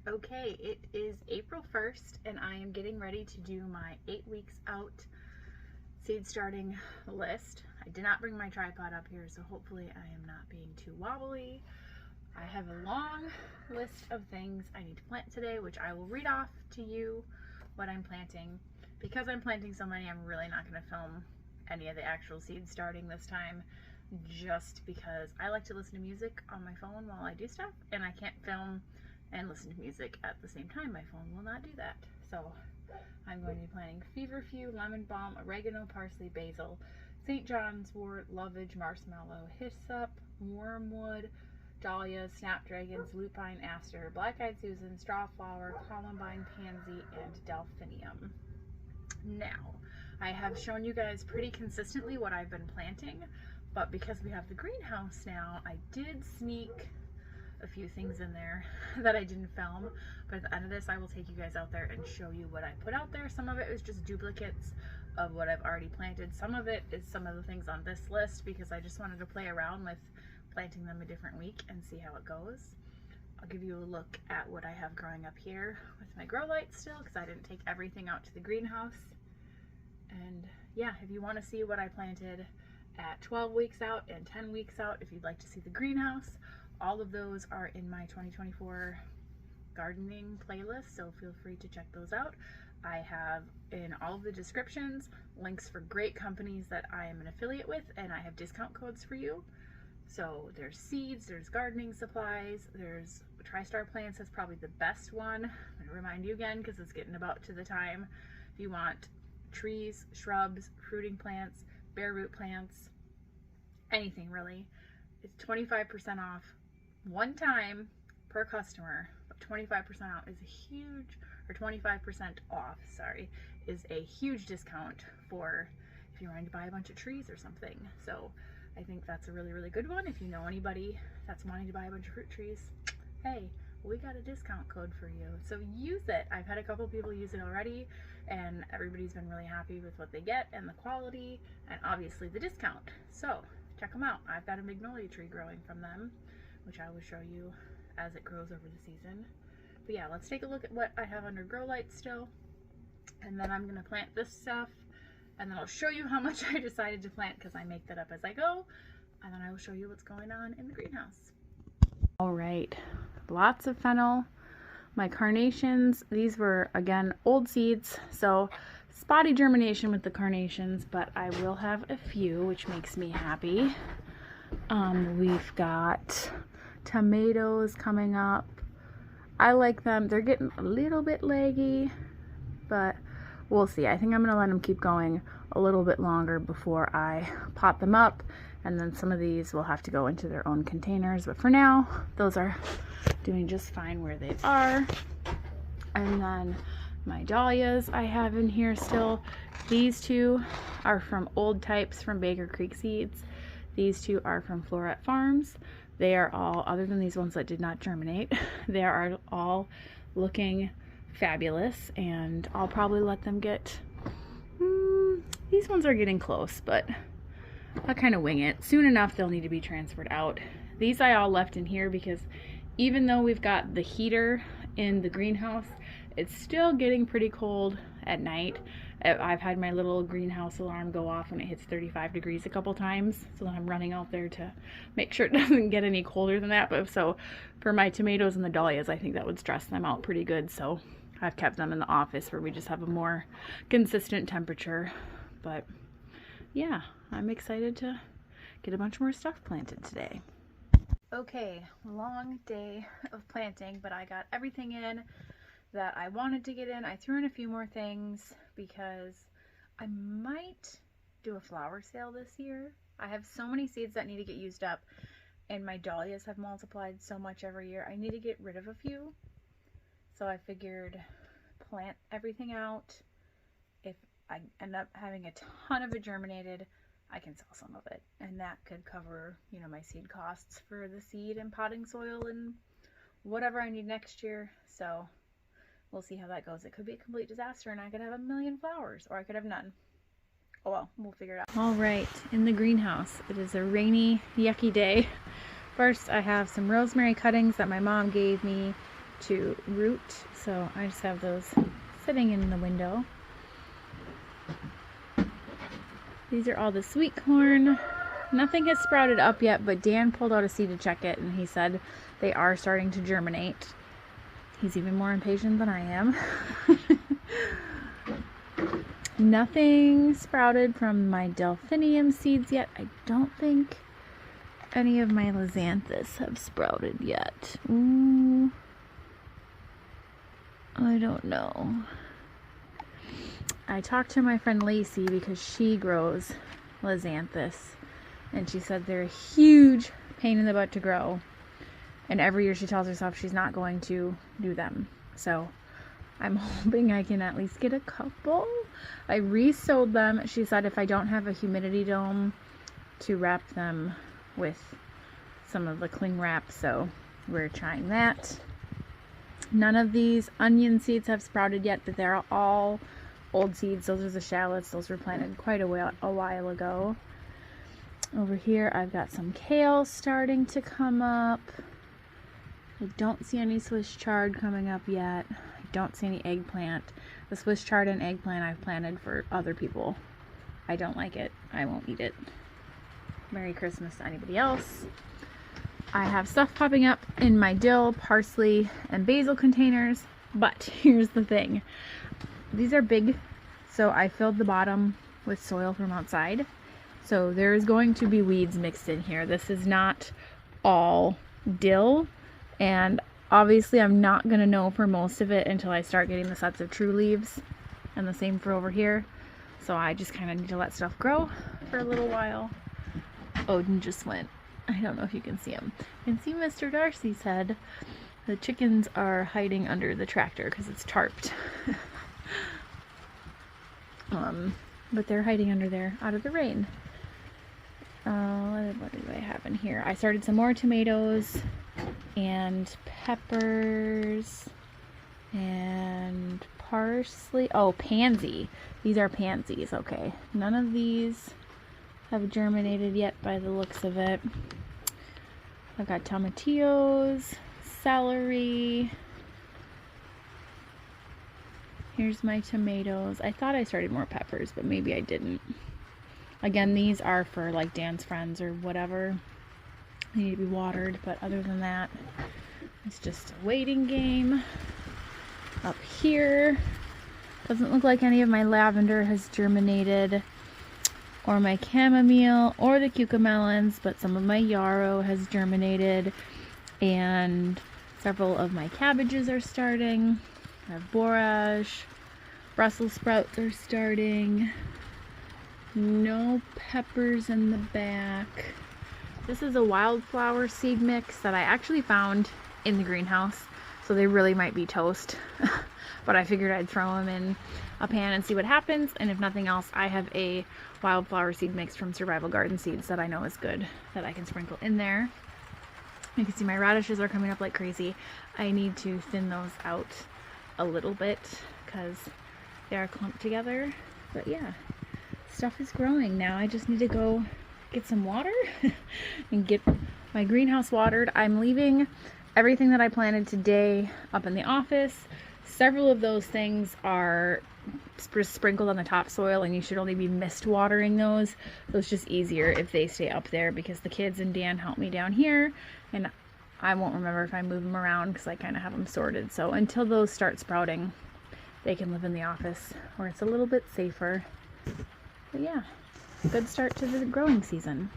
Okay, it is April 1st and I am getting ready to do my 8 weeks out seed starting list. I did not bring my tripod up here, so hopefully I am not being too wobbly. I have a long list of things I need to plant today, which I will read off to you what I'm planting. Because I'm planting so many, I'm really not going to film any of the actual seed starting this time, just because I like to listen to music on my phone while I do stuff, and I can't film and listen to music at the same time. My phone will not do that. So I'm going to be planting feverfew, lemon balm, oregano, parsley, basil, St. John's wort, lovage, marshmallow, hyssop, wormwood, dahlia, snapdragons, lupine, aster, black-eyed Susan, strawflower, columbine, pansy, and delphinium. Now, I have shown you guys pretty consistently what I've been planting, but because we have the greenhouse now, I did sneak a few things in there that I didn't film, but at the end of this I will take you guys out there and show you what I put out there. Some of it is just duplicates of what I've already planted. Some of it is some of the things on this list because I just wanted to play around with planting them a different week and see how it goes. I'll give you a look at what I have growing up here with my grow lights still, because I didn't take everything out to the greenhouse. And yeah, if you want to see what I planted at 12 weeks out and 10 weeks out, if you'd like to see the greenhouse, all of those are in my 2024 gardening playlist, so feel free to check those out. I have in all of the descriptions links for great companies that I am an affiliate with, and I have discount codes for you. So there's seeds, there's gardening supplies, there's Tristar Plants is probably the best one. I'm going to remind you again because it's getting about to the time. If you want trees, shrubs, fruiting plants, bare root plants, anything really, it's 25% off one time per customer. But 25% off is a huge, or 25% off, sorry, is a huge discount for if you're wanting to buy a bunch of trees or something. So I think that's a really, really good one. If you know anybody that's wanting to buy a bunch of fruit trees, hey, we got a discount code for you. So use it. I've had a couple people use it already, and everybody's been really happy with what they get and the quality and obviously the discount. So check them out. I've got a magnolia tree growing from them, which I will show you as it grows over the season. But yeah, let's take a look at what I have under grow lights still, and then I'm gonna plant this stuff, and then I'll show you how much I decided to plant because I make that up as I go, and then I will show you what's going on in the greenhouse. All right, lots of fennel. My carnations, these were again old seeds, so spotty germination with the carnations, but I will have a few, which makes me happy. We've got tomatoes coming up. I like them. They're getting a little bit leggy, but we'll see. I think I'm gonna let them keep going a little bit longer before I pot them up, and then some of these will have to go into their own containers, but for now those are doing just fine where they are. And then my dahlias I have in here still. These two are from old types from Baker Creek Seeds. These two are from Floret Farms. They are all, other than these ones that did not germinate, they are all looking fabulous, and I'll probably let them get, these ones are getting close, but I'll kind of wing it. Soon enough they'll need to be transferred out. These I all left in here because even though we've got the heater in the greenhouse, it's still getting pretty cold at night. I've had my little greenhouse alarm go off when it hits 35 degrees a couple times, so then I'm running out there to make sure it doesn't get any colder than that. But so for my tomatoes and the dahlias, I think that would stress them out pretty good, so I've kept them in the office where we just have a more consistent temperature. But yeah, I'm excited to get a bunch more stuff planted today. Okay, long day of planting, but I got everything in that I wanted to get in. I threw in a few more things because I might do a flower sale this year. I have so many seeds that need to get used up, and my dahlias have multiplied so much every year. I need to get rid of a few. So I figured plant everything out. If I end up having a ton of it germinated, I can sell some of it, and that could cover, you know, my seed costs for the seed and potting soil and whatever I need next year. So we'll see how that goes. It could be a complete disaster and I could have a million flowers, or I could have none. Oh well, we'll figure it out. All right, in the greenhouse, it is a rainy, yucky day. First, I have some rosemary cuttings that my mom gave me to root, so I just have those sitting in the window. These are all the sweet corn. Nothing has sprouted up yet, but Dan pulled out a seed to check it, and he said they are starting to germinate. He's even more impatient than I am. Nothing sprouted from my delphinium seeds yet. I don't think any of my lizanthus have sprouted yet. Ooh, I don't know. I talked to my friend Lacey because she grows lizanthus, and she said they're a huge pain in the butt to grow, and every year she tells herself she's not going to do them. So I'm hoping I can at least get a couple. I re-sowed them. She said if I don't have a humidity dome to wrap them with some of the cling wrap, so we're trying that. None of these onion seeds have sprouted yet, but they're all old seeds. Those are the shallots. Those were planted quite a while ago. Over here I've got some kale starting to come up. I don't see any Swiss chard coming up yet. I don't see any eggplant. The Swiss chard and eggplant I've planted for other people. I don't like it. I won't eat it. Merry Christmas to anybody else. I have stuff popping up in my dill, parsley, and basil containers, but here's the thing. These are big, so I filled the bottom with soil from outside. So there's going to be weeds mixed in here. This is not all dill, and obviously I'm not going to know for most of it until I start getting the sets of true leaves, and the same for over here. So I just kind of need to let stuff grow for a little while. Odin just went. I don't know if you can see him. You can see Mr. Darcy's head. The chickens are hiding under the tractor because it's tarped. But they're hiding under there out of the rain. What do I have in here? I started some more tomatoes and peppers and parsley. Oh, pansy. These are pansies. Okay. None of these have germinated yet by the looks of it. I've got tomatillos, celery. Here's my tomatoes. I thought I started more peppers, but maybe I didn't. Again, these are for like Dan's friends or whatever. They need to be watered, but other than that, it's just a waiting game. Up here, doesn't look like any of my lavender has germinated, or my chamomile, or the cucamelons, but some of my yarrow has germinated, and several of my cabbages are starting. I have borage, Brussels sprouts are starting. No peppers in the back. This is a wildflower seed mix that I actually found in the greenhouse, so they really might be toast. But I figured I'd throw them in a pan and see what happens, and if nothing else, I have a wildflower seed mix from Survival Garden Seeds that I know is good that I can sprinkle in there. You can see my radishes are coming up like crazy. I need to thin those out a little bit because they are clumped together, but yeah, stuff is growing now. I just need to go get some water and get my greenhouse watered. I'm leaving everything that I planted today up in the office. Several of those things are sprinkled on the topsoil, and you should only be mist watering those. So it's just easier if they stay up there because the kids and Dan help me down here, and I won't remember if I move them around because I kind of have them sorted. So until those start sprouting, they can live in the office where it's a little bit safer. But yeah, good start to the growing season.